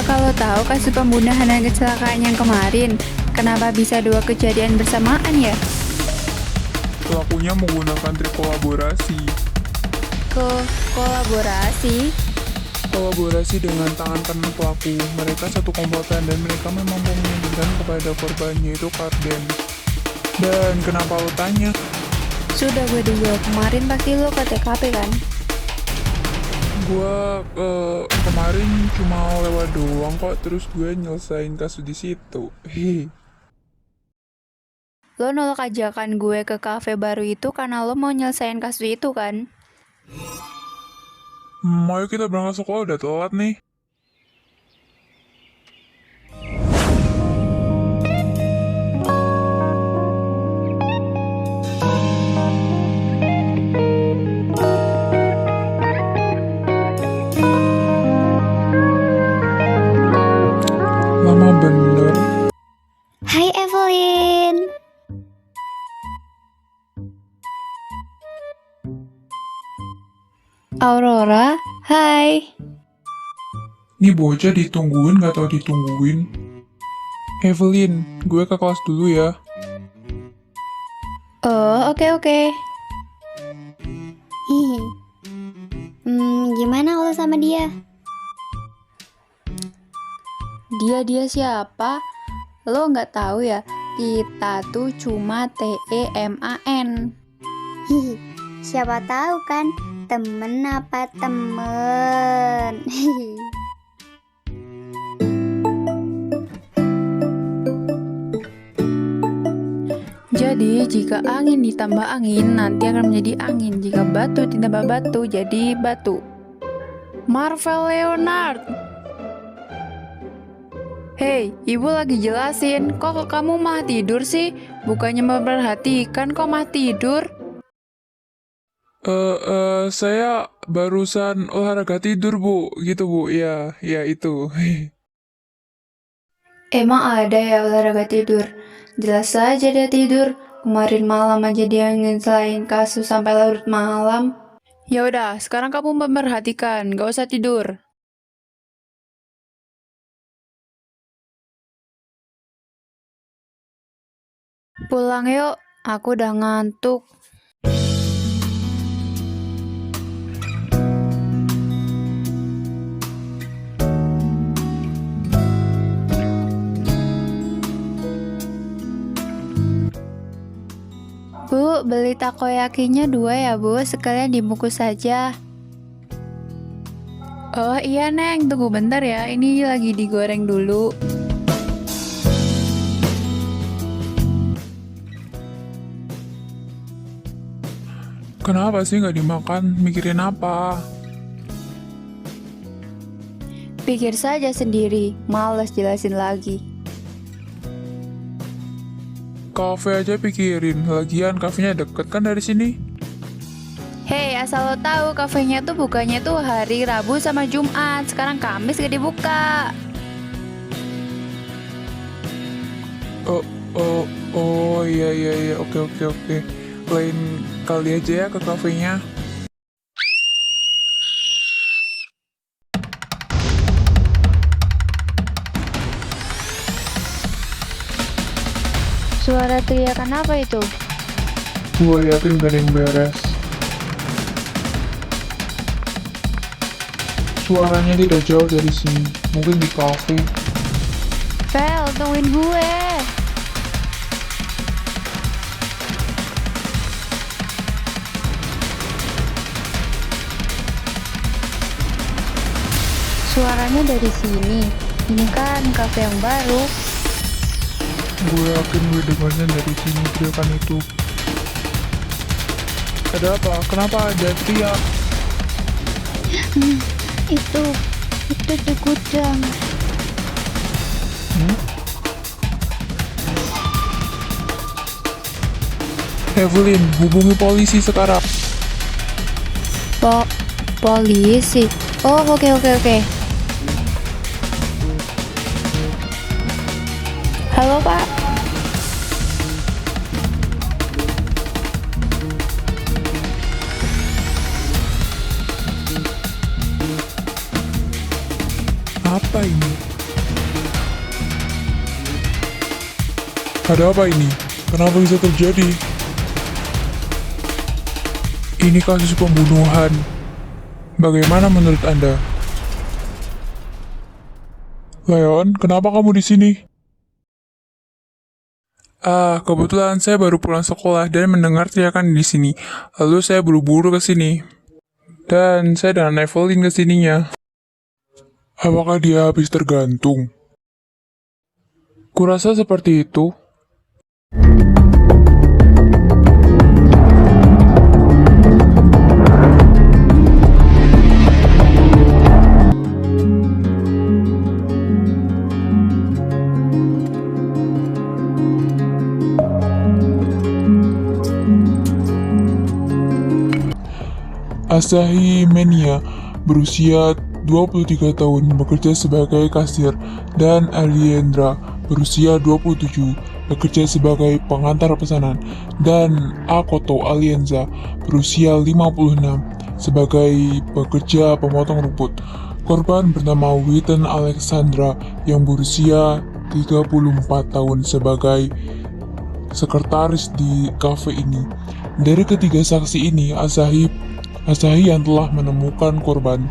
Apakah lo tahu kasus pembunuhan dan kecelakaan yang kemarin? Kenapa bisa dua kejadian bersamaan ya? Pelakunya menggunakan trik kolaborasi. Kolaborasi? Kolaborasi dengan tangan kanan pelaku. Mereka satu komplotan dan mereka memang menyembunyikan kepada korbannya itu Karden. Dan kenapa lo tanya? Sudah gue duga, kemarin pasti lo ke TKP kan? Gua kemarin cuma lewat doang kok, terus gue nyelesain kasus di situ. Hehe. Lo nolak ajakan gue ke kafe baru itu karena lo mau nyelesain kasus itu kan? Ayo kita berangkat sekolah, udah telat nih. Lama bener. Hai Evelyn. Aurora, hai. Nih bocah ditungguin gak tau ditungguin. Evelyn, gue ke kelas dulu ya. Oh, oke. Hihi. Gimana kalau sama dia? Dia siapa? Lo nggak tahu ya? Kita tuh cuma TEMAN. Hihi. Siapa tahu kan temen apa temen. Hihi. Jadi, jika angin ditambah angin, nanti akan menjadi angin. Jika batu ditambah batu, jadi batu. Marvel Leonard. Hei, ibu lagi jelasin. Kok kamu mah tidur sih? Bukannya memperhatikan kok mah tidur? Saya barusan olahraga tidur, Bu. Gitu, Bu. Ya itu. Emang ada ya olahraga tidur? Jelas saja dia tidur. Kemarin malam aja dia ngelain kasus sampai larut malam. Ya udah, sekarang kamu memperhatikan, gak usah tidur. Pulang yuk, aku udah ngantuk. Bu, beli takoyakinya 2 ya bu, sekalian dibungkus saja. Oh iya Neng, tunggu bentar ya, ini lagi digoreng dulu. Kenapa sih nggak dimakan? Mikirin apa? Pikir saja sendiri, males jelasin lagi. Kafe aja pikirin. Lagian kafenya deket kan dari sini? Hei, asal lo tahu kafenya tuh bukanya tuh hari Rabu sama Jumat. Sekarang Kamis gak dibuka. Oh, iya. Oke. Lain kali aja ya ke kafenya. Suara teriakan apa itu? Gue yakin gak ada yang beres. Suaranya tidak jauh dari sini. Mungkin di kafe. Vel, tungguin gue. Suaranya dari sini. Ini kan kafe yang baru. Gue yakin gue dengarnya dari sini teriakan itu. Ada apa? Kenapa ada teriak? Itu di gudang. Evelyn, hubungi polisi sekarang. Polisi. Oh, oke. Halo, Pak. Apa ini? Ada apa ini? Kenapa bisa terjadi? Ini kasus pembunuhan. Bagaimana menurut Anda? Leon, kenapa kamu di sini? Kebetulan saya baru pulang sekolah dan mendengar teriakan di sini. Lalu saya buru-buru ke sini. Dan saya dan Evelyn ke sininya. Apakah dia habis tergantung? Kurasa seperti itu. Asahi Menia berusia 23 tahun bekerja sebagai kasir dan Aliendra berusia 27 bekerja sebagai pengantar pesanan dan Akoto Alienza berusia 56 sebagai pekerja pemotong rumput. Korban bernama Witten Alexandra yang berusia 34 tahun sebagai sekretaris di kafe ini. Dari ketiga saksi ini, Asahi yang telah menemukan korban.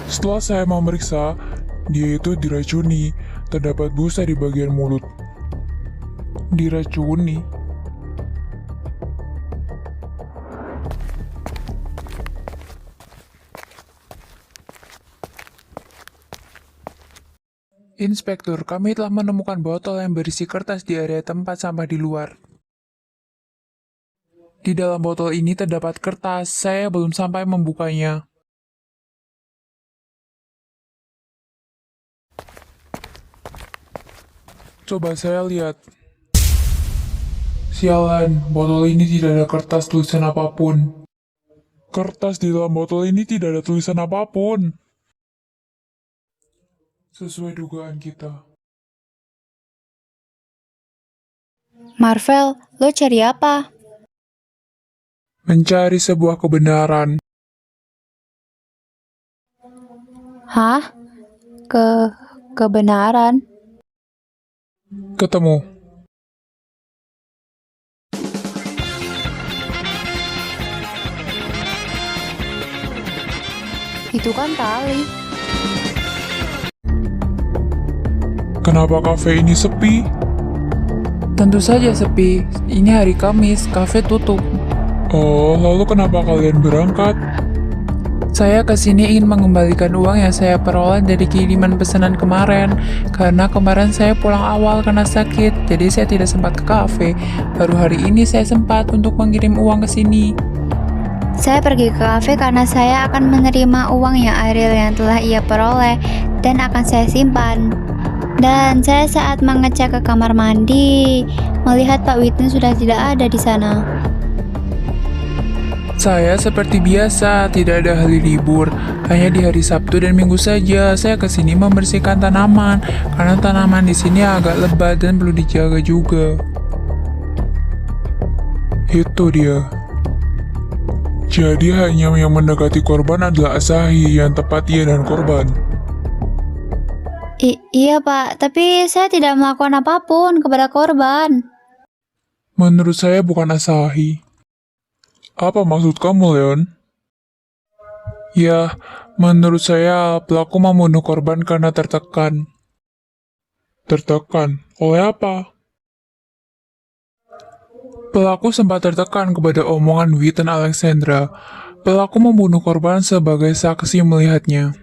Setelah saya memeriksa, dia itu diracuni. Terdapat busa di bagian mulut. Diracuni? Inspektur, kami telah menemukan botol yang berisi kertas di area tempat sampah di luar. Di dalam botol ini terdapat kertas, saya belum sampai membukanya. Coba saya lihat. Sialan, botol ini tidak ada kertas tulisan apapun. Kertas di dalam botol ini tidak ada tulisan apapun. Sesuai dugaan kita. Marvel, lo cari apa? Mencari sebuah kebenaran. Hah? Kebenaran? Ketemu. Itu kan tali. Kenapa kafe ini sepi? Tentu saja sepi. Ini hari Kamis, kafe tutup. Oh, lalu kenapa kalian berangkat? Saya kesini ingin mengembalikan uang yang saya peroleh dari kiriman pesanan kemarin. Karena kemarin saya pulang awal karena sakit, jadi saya tidak sempat ke kafe. Baru hari ini saya sempat untuk mengirim uang ke sini. Saya pergi ke kafe karena saya akan menerima uang yang Ariel yang telah ia peroleh dan akan saya simpan. Dan saya saat mengecek ke kamar mandi, melihat Pak Witten sudah tidak ada di sana. Saya seperti biasa, tidak ada hari libur. Hanya di hari Sabtu dan Minggu saja saya kesini membersihkan tanaman, karena tanaman di sini agak lebat dan perlu dijaga juga. Itu dia. Jadi hanya yang mendekati korban adalah Asahi, yang tepat ia dan korban. Iya Pak, tapi saya tidak melakukan apapun kepada korban. Menurut saya bukan Asahi. Apa maksud kamu, Leon? Ya, menurut saya pelaku membunuh korban karena tertekan. Tertekan? Oleh apa? Pelaku sempat tertekan kepada omongan Witten Alexandra. Pelaku membunuh korban sebagai saksi melihatnya.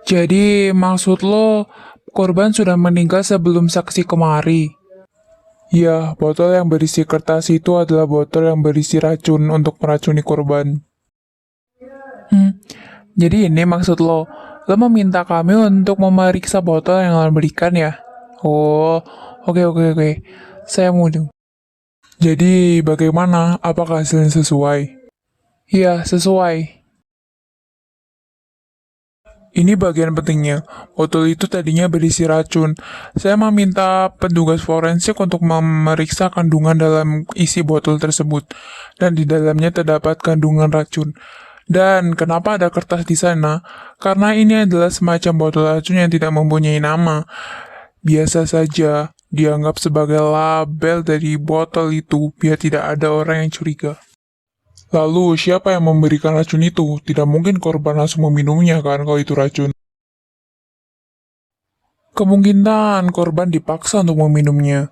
Jadi, maksud lo, korban sudah meninggal sebelum saksi kemari? Ya, botol yang berisi kertas itu adalah botol yang berisi racun untuk meracuni korban. Jadi ini maksud lo meminta kami untuk memeriksa botol yang lo berikan ya? Oh, oke. Saya mau. Jadi, bagaimana? Apakah hasilnya sesuai? Iya, sesuai. Ini bagian pentingnya. Botol itu tadinya berisi racun. Saya meminta petugas forensik untuk memeriksa kandungan dalam isi botol tersebut. Dan di dalamnya terdapat kandungan racun. Dan kenapa ada kertas di sana? Karena ini adalah semacam botol racun yang tidak mempunyai nama. Biasa saja dianggap sebagai label dari botol itu biar tidak ada orang yang curiga. Lalu siapa yang memberikan racun itu? Tidak mungkin korban langsung meminumnya kan kalau itu racun. Kemungkinan korban dipaksa untuk meminumnya.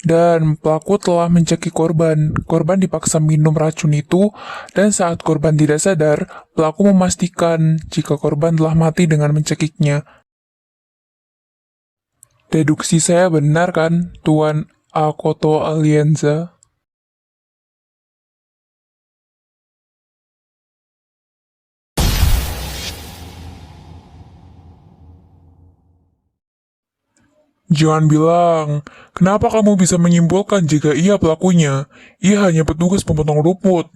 Dan pelaku telah mencekik korban. Korban dipaksa minum racun itu, dan saat korban tidak sadar, pelaku memastikan jika korban telah mati dengan mencekiknya. Deduksi saya benar kan, Tuan Akoto Alienza? Jangan bilang, kenapa kamu bisa menyimpulkan jika ia pelakunya? Ia hanya petugas pemotong rumput.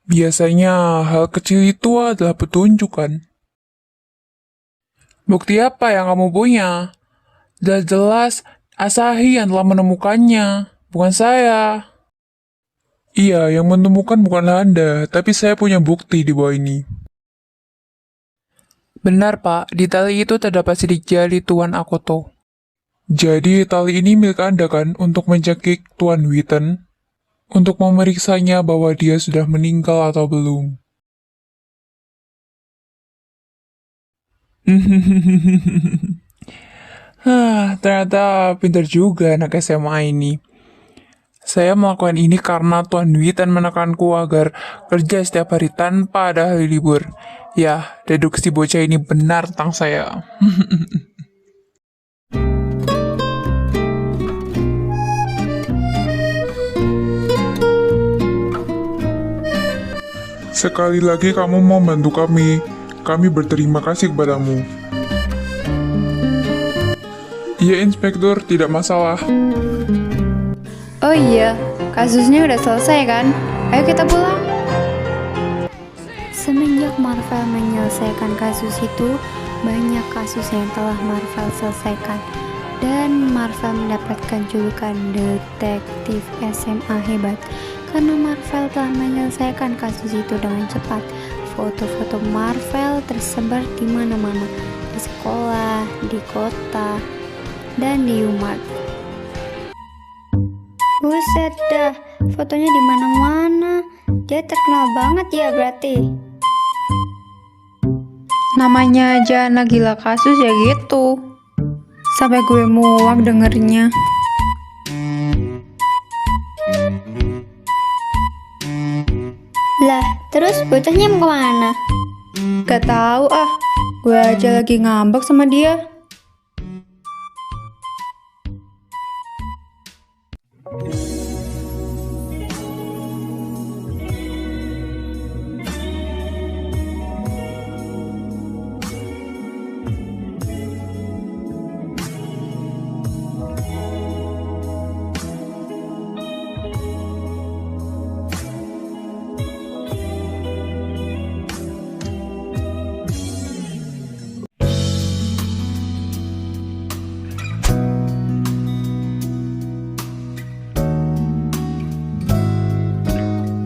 Biasanya hal kecil itu adalah petunjuk kan? Bukti apa yang kamu punya? Jelas-jelas Asahi yang telah menemukannya, bukan saya. Iya, yang menemukan bukanlah Anda, tapi saya punya bukti di bawah ini. Benar, Pak. Di tali itu terdapat sidik jari Tuan Akoto. Jadi, tali ini milik Anda kan untuk mencekik Tuan Witten? Untuk memeriksanya bahwa dia sudah meninggal atau belum? Ternyata pintar juga anak SMA ini. Saya melakukan ini karena Tuan Witten menekanku agar kerja setiap hari tanpa ada hari libur. Ya, deduksi bocah ini benar tentang saya. Sekali lagi kamu mau bantu kami. Kami berterima kasih kepadamu. Iya, Inspektur, tidak masalah. Oh iya, kasusnya udah selesai kan? Ayo kita pulang. Semenjak Marvel menyelesaikan kasus itu, banyak kasus yang telah Marvel selesaikan. Dan Marvel mendapatkan julukan detektif SMA hebat karena Marvel telah menyelesaikan kasus itu dengan cepat. Foto-foto Marvel tersebar di mana-mana, di sekolah, di kota, dan di Umar. Buset dah, fotonya di mana-mana. Dia terkenal banget ya berarti. Namanya aja anak gila kasus ya gitu. Sampai gue muak dengernya. Lah, terus bocahnya mau kemana? Gak tahu ah. Gue aja lagi ngambek sama dia.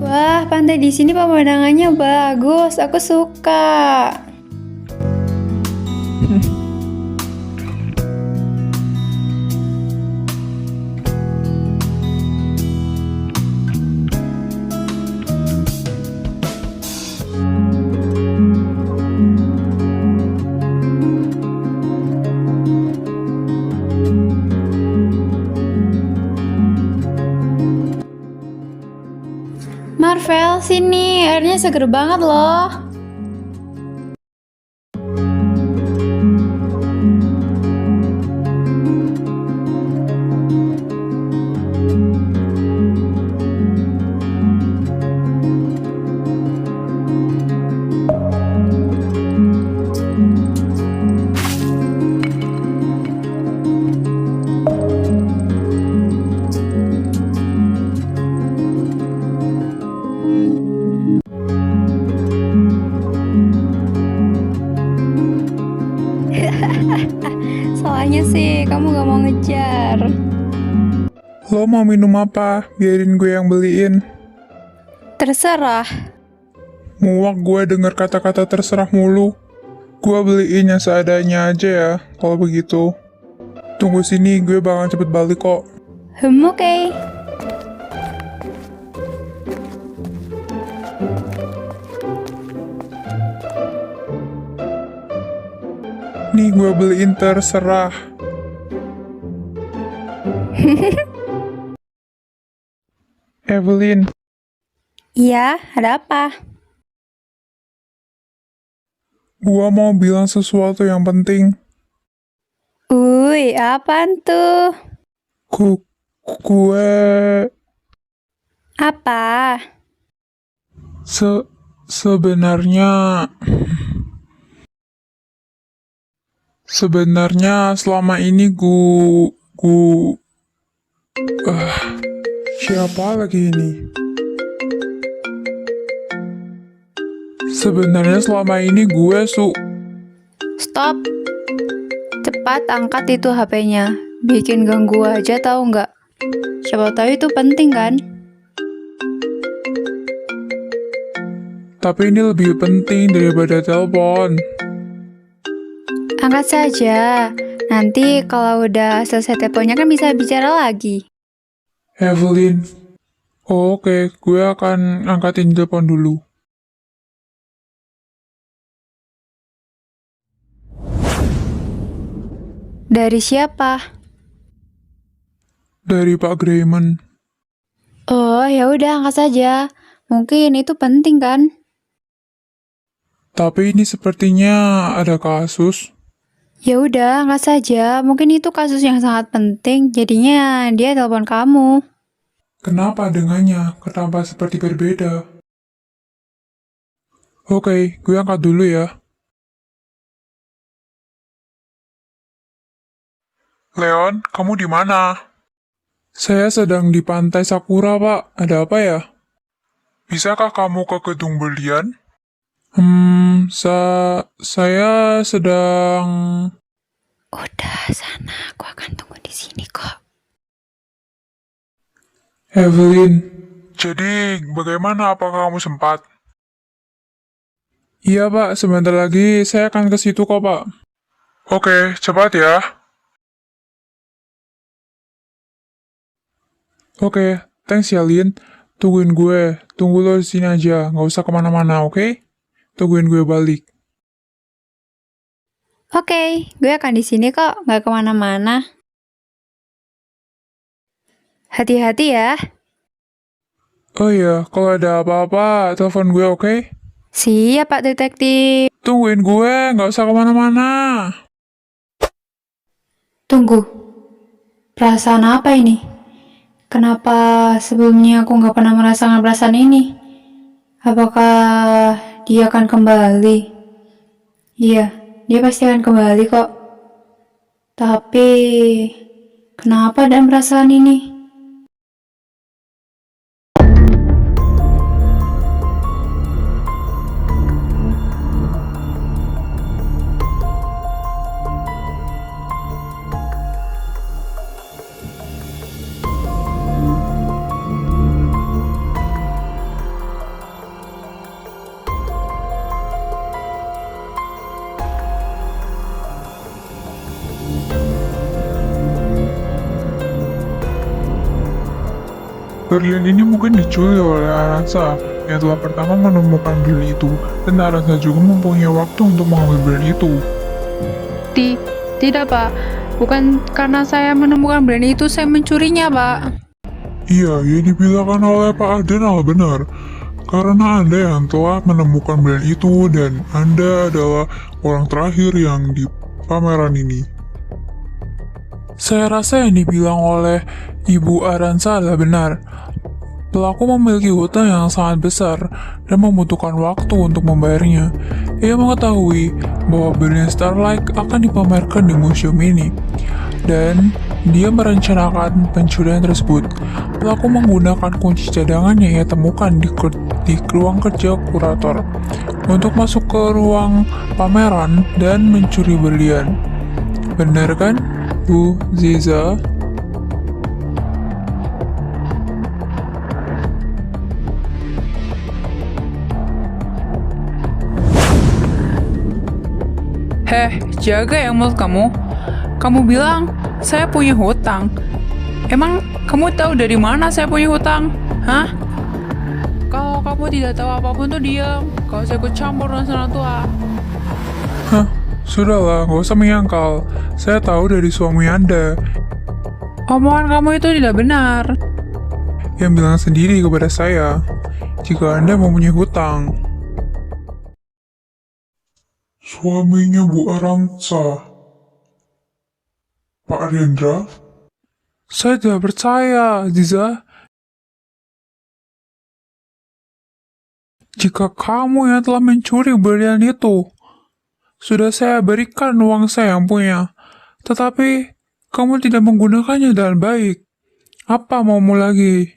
Wah, pantai di sini pemandangannya bagus. Aku suka. Marvel, sini. Airnya seger banget loh. Soalnya sih kamu gak mau ngejar. Lo mau minum apa? Biarin gue yang beliin. Terserah. Muak gue denger kata-kata terserah mulu. Gue beliinnya seadanya aja ya, kalau begitu. Tunggu sini, gue bakal cepet balik kok. Oke. Nih gue beliin terserah. Evelyn, Iya, ada apa? gue mau bilang sesuatu yang penting. Apaan tuh? Gue Apa? sebenarnya selama ini siapa lagi ini? Sebenarnya selama ini gue Stop. Cepat angkat itu HP-nya. Bikin ganggu aja tahu nggak? Siapa tahu itu penting kan? tapi ini lebih penting daripada telepon. Angkat saja. Nanti kalau udah selesai teleponnya kan bisa bicara lagi. Evelyn. Oh, oke, gue akan angkatin telepon dulu. Dari siapa? Dari Pak Grayman. Oh, ya udah angkat saja. Mungkin itu penting kan? Tapi ini sepertinya ada kasus. Ya udah angkat saja. Mungkin itu kasus yang sangat penting. Jadinya dia telepon kamu. Kenapa dengannya? Kenapa seperti berbeda? Oke, gue angkat dulu ya. Leon, kamu di mana? Saya sedang di Pantai Sakura, Pak. Ada apa ya? Bisakah kamu ke gedung berlian? Saya sedang... Udah sana, aku akan tunggu di sini kok. Evelyn. Jadi, bagaimana? Apakah kamu sempat? Iya, Pak. Sebentar lagi saya akan ke situ kok, Pak. Oke, cepat ya. Oke, thanks ya, Lin. Tungguin gue. Tunggu lo di sini aja. Nggak usah kemana-mana, oke? Tungguin gue balik. Oke, gue akan di sini kok, nggak kemana-mana. Hati-hati ya. Oh iya, kalau ada apa-apa, telepon gue, oke? Siap, Pak Detektif. Tungguin gue, nggak usah kemana-mana. Tunggu. Perasaan apa ini? Kenapa sebelumnya aku nggak pernah merasakan perasaan ini? Apakah dia akan kembali? Iya, dia pasti akan kembali kok. Tapi, kenapa ada perasaan ini? Berlian ini mungkin dicuri oleh Aranza yang telah pertama menemukan berlian itu, dan Aranza juga mempunyai waktu untuk mengambil berlian itu. Tidak, Pak. Bukan karena saya menemukan brand itu, saya mencurinya, Pak. Iya, yang dibilangkan oleh Pak Ardenal benar. Karena Anda yang telah menemukan brand itu dan Anda adalah orang terakhir yang di pameran ini. Saya rasa yang dibilang oleh Ibu Aranza adalah benar. Pelaku memiliki hutang yang sangat besar dan membutuhkan waktu untuk membayarnya. Ia mengetahui bahwa berlian Starlight akan dipamerkan di museum ini, dan dia merencanakan pencurian tersebut. Pelaku menggunakan kunci cadangan yang ia temukan di ruang kerja kurator untuk masuk ke ruang pameran dan mencuri berlian. Benar kan, Bu Ziza? Heh, jaga ya mulut kamu. Kamu bilang saya punya hutang. Emang kamu tahu dari mana saya punya hutang? Hah? Kalau kamu tidak tahu apapun tuh diam. Kau usah ikut campur urusan orang tua. Hah, sudahlah, gak usah menyangkal. Saya tahu dari suami Anda Omongan kamu itu tidak benar. yang bilang sendiri kepada saya jika Anda mempunyai hutang. Suaminya Bu Aramsa, Pak Arendra? Saya tidak percaya, Ziza. Jika kamu yang telah mencuri berlian itu, sudah saya berikan uang saya yang punya, tetapi kamu tidak menggunakannya dengan baik. Apa maumu lagi?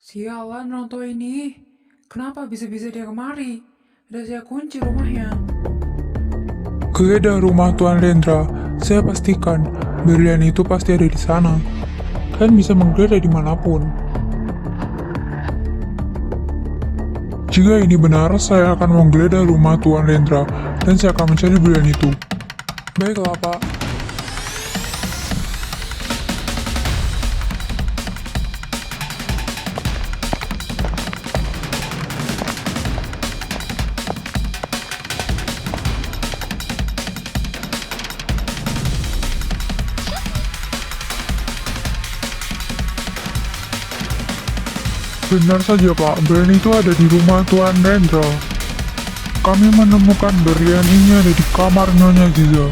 Sialan orang tua ini. Kenapa bisa-bisa dia kemari? Udah saya kunci rumahnya. Geledah rumah Tuan Lendra, saya pastikan berlian itu pasti ada di sana. Kalian bisa menggeledah dimanapun. Jika ini benar, saya akan menggeledah rumah Tuan Lendra dan saya akan mencari berlian itu. Baiklah, Pak. Benar saja, Pak. Berlian itu ada di rumah Tuan Lendra. Kami menemukan berlian ini ada di kamar Nyonya Ziza.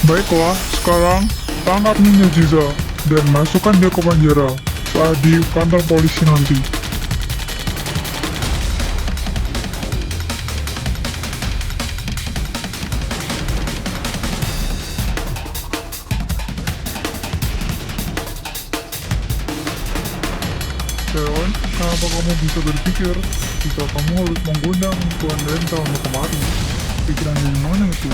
Baiklah, sekarang tangkap Nyonya Ziza dan masukkan dia ke penjara saat di kantor polisi nanti. Leon, kenapa kamu bisa berpikir jika kamu harus mengundang Tuan Lendra untuk kemari? Pikiran dari mana itu?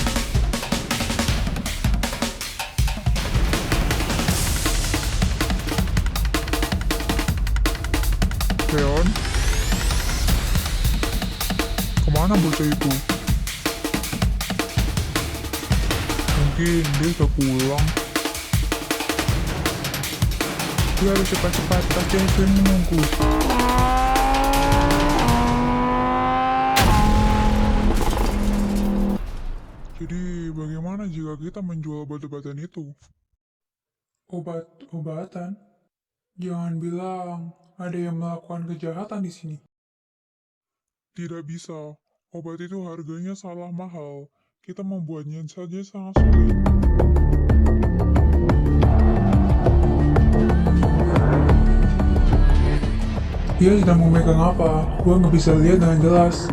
Leon? Kemana bocah itu? Mungkin dia sudah pulang. Dia harus cepat-cepat, pasti Edwin menunggu. Jadi, bagaimana jika kita menjual obat-obatan itu? Obat-obatan? Jangan bilang ada yang melakukan kejahatan di sini. Tidak bisa. Obat itu harganya salah mahal. Kita membuatnya saja sangat sulit. Dia sedang memegang apa? Gua nggak bisa lihat dengan jelas.